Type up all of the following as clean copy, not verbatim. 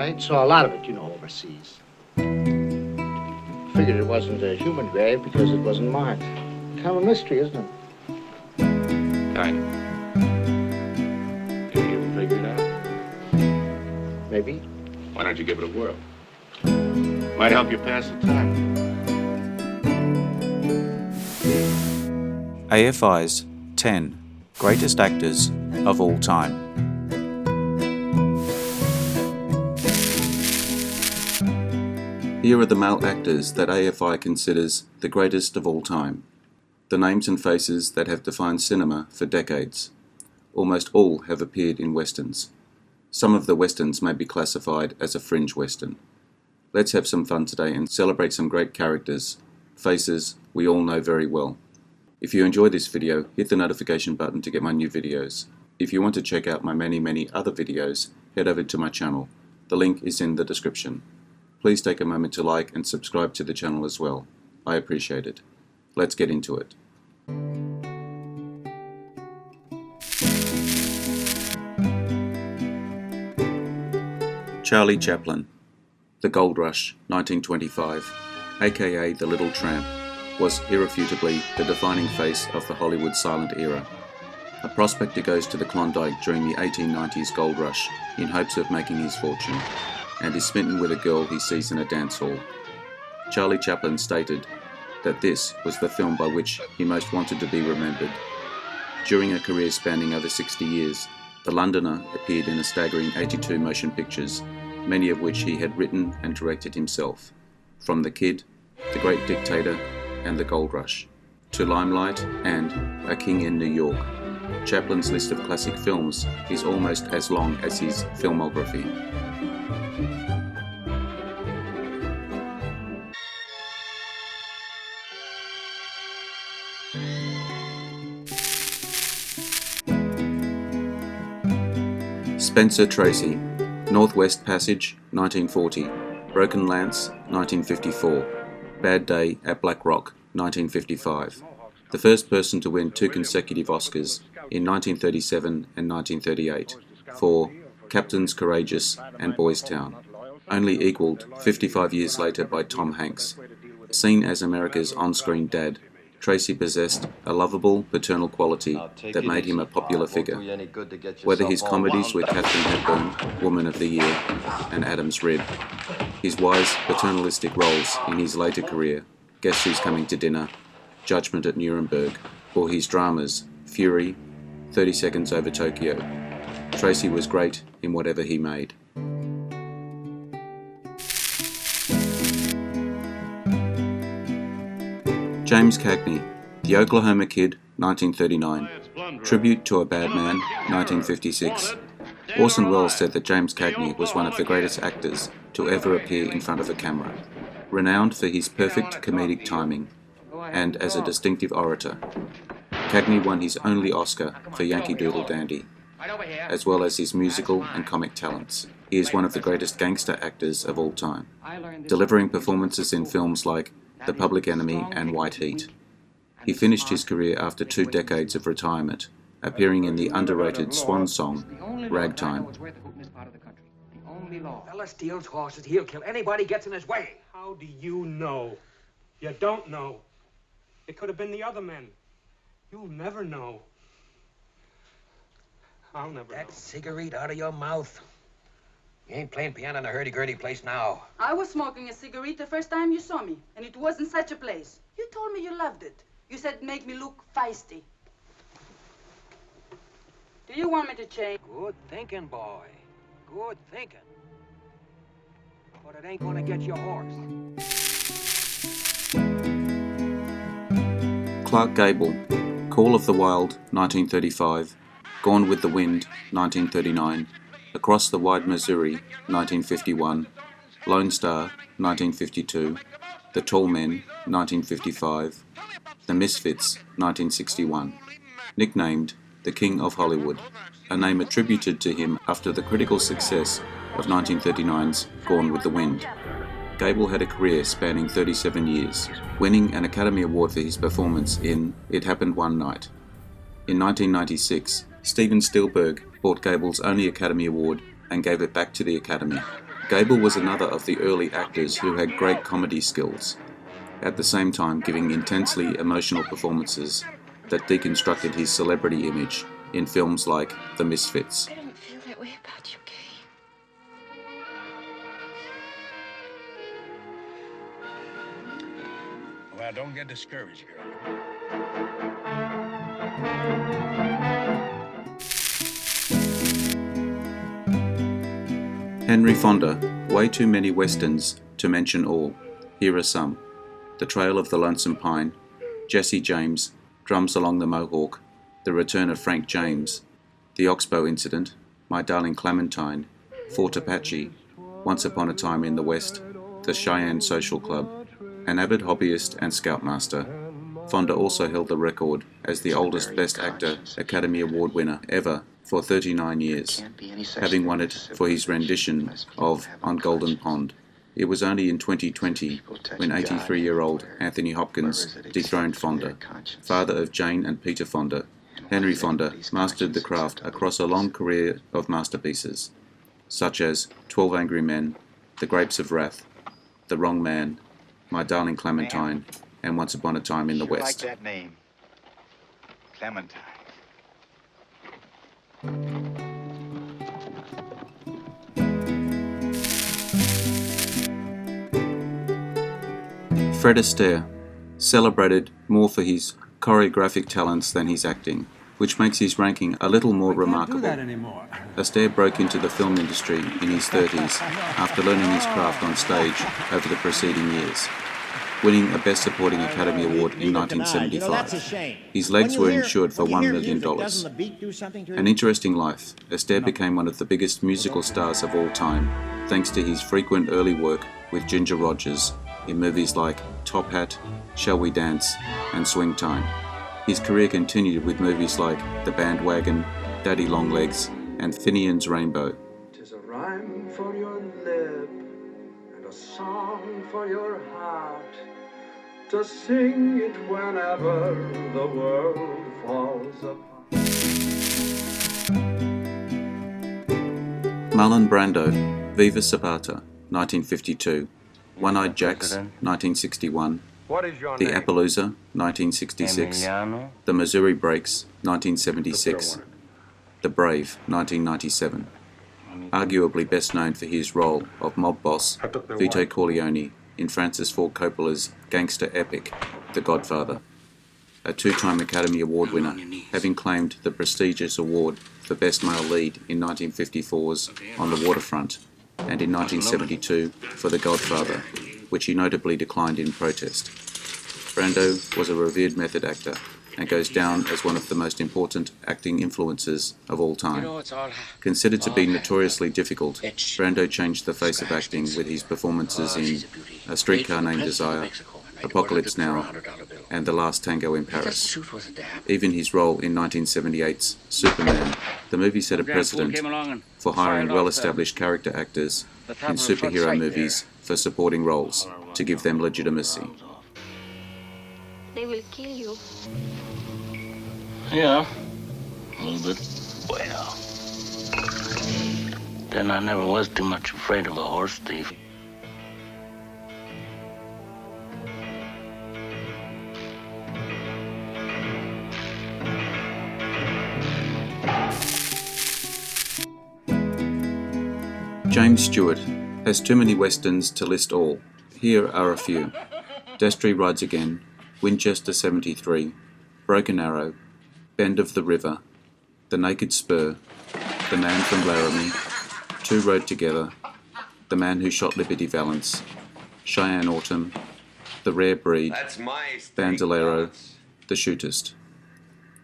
I saw a lot of it, you know, overseas. Figured it wasn't a human grave because it wasn't marked. Kind of a mystery, isn't it? Kind of. Can you ever figure it out? Maybe. Why don't you give it a whirl? Might help you pass the time. AFI's 10 Greatest Actors of All Time. Here are the male actors that AFI considers the greatest of all time. The names and faces that have defined cinema for decades. Almost all have appeared in westerns. Some of the westerns may be classified as a fringe western. Let's have some fun today and celebrate some great characters, faces we all know very well. If you enjoyed this video, hit the notification button to get my new videos. If you want to check out my many other videos, head over to my channel. The link is in the description. Please take a moment to like and subscribe to the channel as well. I appreciate it. Let's get into it. Charlie Chaplin. The Gold Rush, 1925, aka The Little Tramp, was irrefutably the defining face of the Hollywood silent era. A prospector goes to the Klondike during the 1890s gold rush in hopes of making his fortune, and is smitten with a girl he sees in a dance hall. Charlie Chaplin stated that this was the film by which he most wanted to be remembered. During a career spanning over 60 years, the Londoner appeared in a staggering 82 motion pictures, many of which he had written and directed himself, from The Kid, The Great Dictator, and The Gold Rush, to Limelight and A King in New York. Chaplin's list of classic films is almost as long as his filmography. Spencer Tracy, Northwest Passage, 1940, Broken Lance, 1954, Bad Day at Black Rock, 1955. The first person to win 2 consecutive Oscars in 1937 and 1938 for Captains Courageous and Boys Town, only equalled 55 years later by Tom Hanks. Seen as America's on-screen dad, Tracy possessed a lovable paternal quality that made him a popular figure. Whether his comedies with Katharine Hepburn, Woman of the Year, and Adam's Rib, his wise paternalistic roles in his later career, Guess Who's Coming to Dinner, Judgment at Nuremberg, or his dramas, Fury, 30 Seconds Over Tokyo, Tracy was great in whatever he made. James Cagney, The Oklahoma Kid, 1939, Tribute to a Bad Man, 1956. Orson Welles said that James Cagney was one of the greatest actors to ever appear in front of a camera, renowned for his perfect comedic timing, and as a distinctive orator. Cagney won his only Oscar for Yankee Doodle Dandy, as well as his musical and comic talents. He is one of the greatest gangster actors of all time, delivering performances in films like The Public Enemy and White Heat. He finished his career after 2 decades of retirement, appearing in the underrated swan song, Ragtime. Fella steals horses, he'll kill anybody gets in his way. How do you know? You don't know. It could have been the other men. You'll never know. I'll never know. That cigarette out of your mouth. You ain't playing piano in a hurdy-gurdy place now. I was smoking a cigarette the first time you saw me, and it wasn't such a place. You told me you loved it. You said it made me look feisty. Do you want me to change? Good thinking, boy. Good thinking. But it ain't gonna get your horse. Clark Gable, Call of the Wild, 1935, Gone with the Wind, 1939, Across the Wide Missouri, 1951, Lone Star, 1952, The Tall Men, 1955, The Misfits, 1961. Nicknamed the King of Hollywood, a name attributed to him after the critical success of 1939's Gone with the Wind. Gable had a career spanning 37 years, winning an Academy Award for his performance in It Happened One Night. In 1996, Steven Spielberg bought Gable's only Academy Award and gave it back to the Academy. Gable was another of the early actors who had great comedy skills, at the same time giving intensely emotional performances that deconstructed his celebrity image in films like The Misfits. I don't feel that way about you, Kay. Well, don't get discouraged, girl. Henry Fonda, way too many westerns to mention all. Here are some: The Trail of the Lonesome Pine, Jesse James, Drums Along the Mohawk, The Return of Frank James, The Oxbow Incident, My Darling Clementine, Fort Apache, Once Upon a Time in the West, The Cheyenne Social Club. An avid hobbyist and scoutmaster, Fonda also held the record as the oldest Best Actor Academy Award winner ever for 39 years, having won it for his rendition of On Golden Pond. It was only in 2020 when 83-year-old Anthony Hopkins dethroned Fonda. Father of Jane and Peter Fonda, Henry Fonda mastered the craft across a long career of masterpieces, such as 12 Angry Men, The Grapes of Wrath, The Wrong Man, My Darling Clementine, and Once Upon a Time in the West. I like that name. Clementine. Fred Astaire, celebrated more for his choreographic talents than his acting, which makes his ranking a little more remarkable. Astaire broke into the film industry in his 30s after learning his craft on stage over the preceding years, winning a Best Supporting Academy Award in 1975. His legs were insured for $1 million. An interesting life, Astaire became one of the biggest musical stars of all time, thanks to his frequent early work with Ginger Rogers in movies like Top Hat, Shall We Dance, and Swing Time. His career continued with movies like The Bandwagon, Daddy Longlegs, and Finian's Rainbow. 'Tis a rhyme for your lip and a song for your heart, to sing it whenever the world falls apart. Marlon Brando, Viva Zapata, 1952. One-Eyed Jacks, 1961. What is your The name? Appaloosa, 1966. Emiliano? The Missouri Breaks, 1976. The Brave, 1997. Arguably best known for his role of mob boss Vito Corleone in Francis Ford Coppola's gangster epic, The Godfather. A two-time Academy Award winner, having claimed the prestigious award for Best Male Lead in 1954's On the Waterfront, and in 1972 for The Godfather, which he notably declined in protest. Brando was a revered method actor and goes down as one of the most important acting influences of all time. Considered to be notoriously difficult, Brando changed the face of acting with his performances in A Streetcar Named Desire, Apocalypse Now, and The Last Tango in Paris. Even his role in 1978's Superman, the movie set a precedent for hiring well-established character actors in superhero movies for supporting roles to give them legitimacy. They will kill you. Yeah, a little bit. Well, then I never was too much afraid of a horse thief. James Stewart has too many westerns to list all. Here are a few: Destry Rides Again, Winchester 73, Broken Arrow, Bend of the River, The Naked Spur, The Man from Laramie, Two Rode Together, The Man Who Shot Liberty Valance, Cheyenne Autumn, The Rare Breed, Bandolero, The Shootist.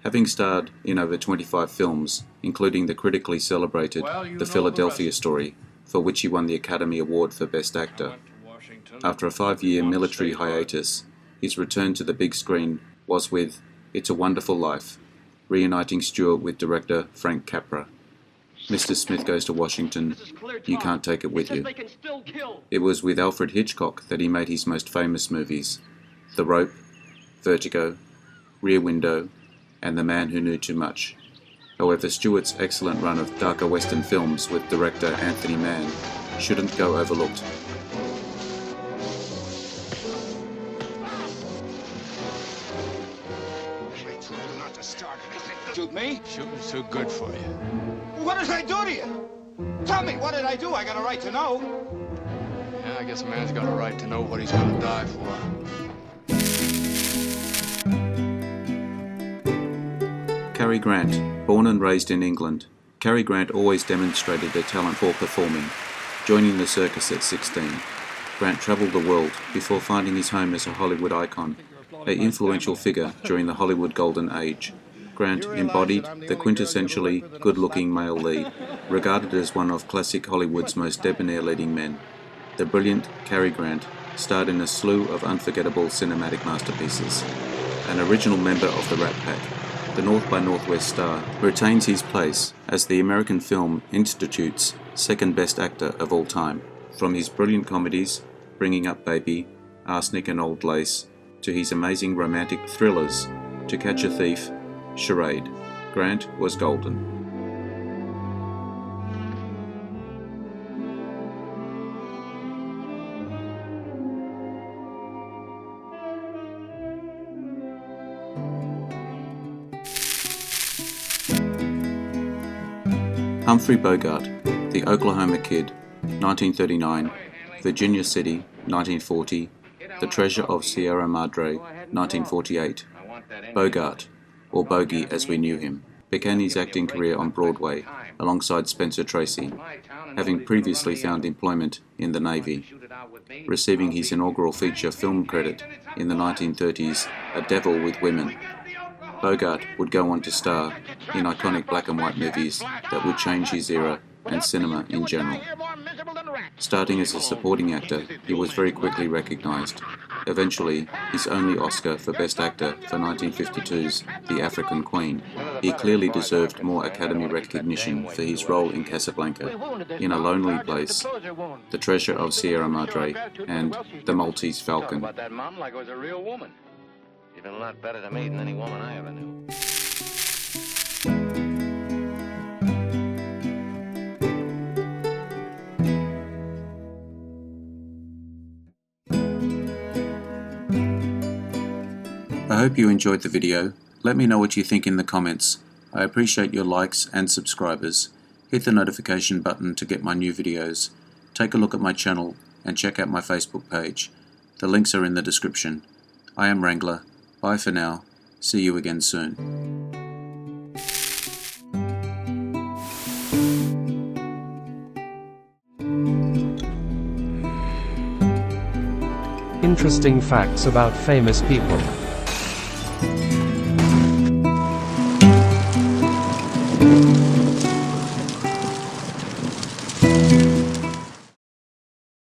Having starred in over 25 films, including the critically celebrated The Philadelphia Story, for which he won the Academy Award for Best Actor. After a 5-year military hiatus, his return to the big screen was with It's a Wonderful Life, reuniting Stewart with director Frank Capra. Mr. Smith Goes to Washington, You Can't Take It With You. It was with Alfred Hitchcock that he made his most famous movies: The Rope, Vertigo, Rear Window, and The Man Who Knew Too Much. However, Stewart's excellent run of darker Western films with director Anthony Mann shouldn't go overlooked. Shoot me? Shooting's too good for you. What did I do to you? Tell me, what did I do? I got a right to know. Yeah, I guess a man's got a right to know what he's gonna die for. Cary Grant, born and raised in England. Cary Grant always demonstrated a talent for performing. Joining the circus at 16, Grant travelled the world before finding his home as a Hollywood icon, an influential figure during the Hollywood Golden Age. Grant embodied the quintessentially good-looking male lead, regarded as one of classic Hollywood's most debonair leading men. The brilliant Cary Grant starred in a slew of unforgettable cinematic masterpieces. An original member of the Rat Pack, the North by Northwest star retains his place as the American Film Institute's second best actor of all time. From his brilliant comedies, Bringing Up Baby, Arsenic and Old Lace, to his amazing romantic thrillers, To Catch a Thief, Charade, Grant was golden. Humphrey Bogart, The Oklahoma Kid, 1939, Virginia City, 1940, The Treasure of Sierra Madre, 1948. Bogart, or Bogey as we knew him, began his acting career on Broadway alongside Spencer Tracy, having previously found employment in the Navy, receiving his inaugural feature film credit in the 1930s, A Devil with Women. Bogart would go on to star in iconic black and white movies that would change his era and cinema in general. Starting as a supporting actor, he was very quickly recognised. Eventually, his only Oscar for Best Actor for 1952's The African Queen. He clearly deserved more Academy recognition for his role in Casablanca, In a Lonely Place, The Treasure of Sierra Madre, and The Maltese Falcon. About that mom like it was a real woman. You've been a lot better to me than any woman I ever knew. I hope you enjoyed the video. Let me know what you think in the comments. I appreciate your likes and subscribers. Hit the notification button to get my new videos. Take a look at my channel and check out my Facebook page. The links are in the description. I am Wrangler. Bye for now. See you again soon. Interesting facts about famous people.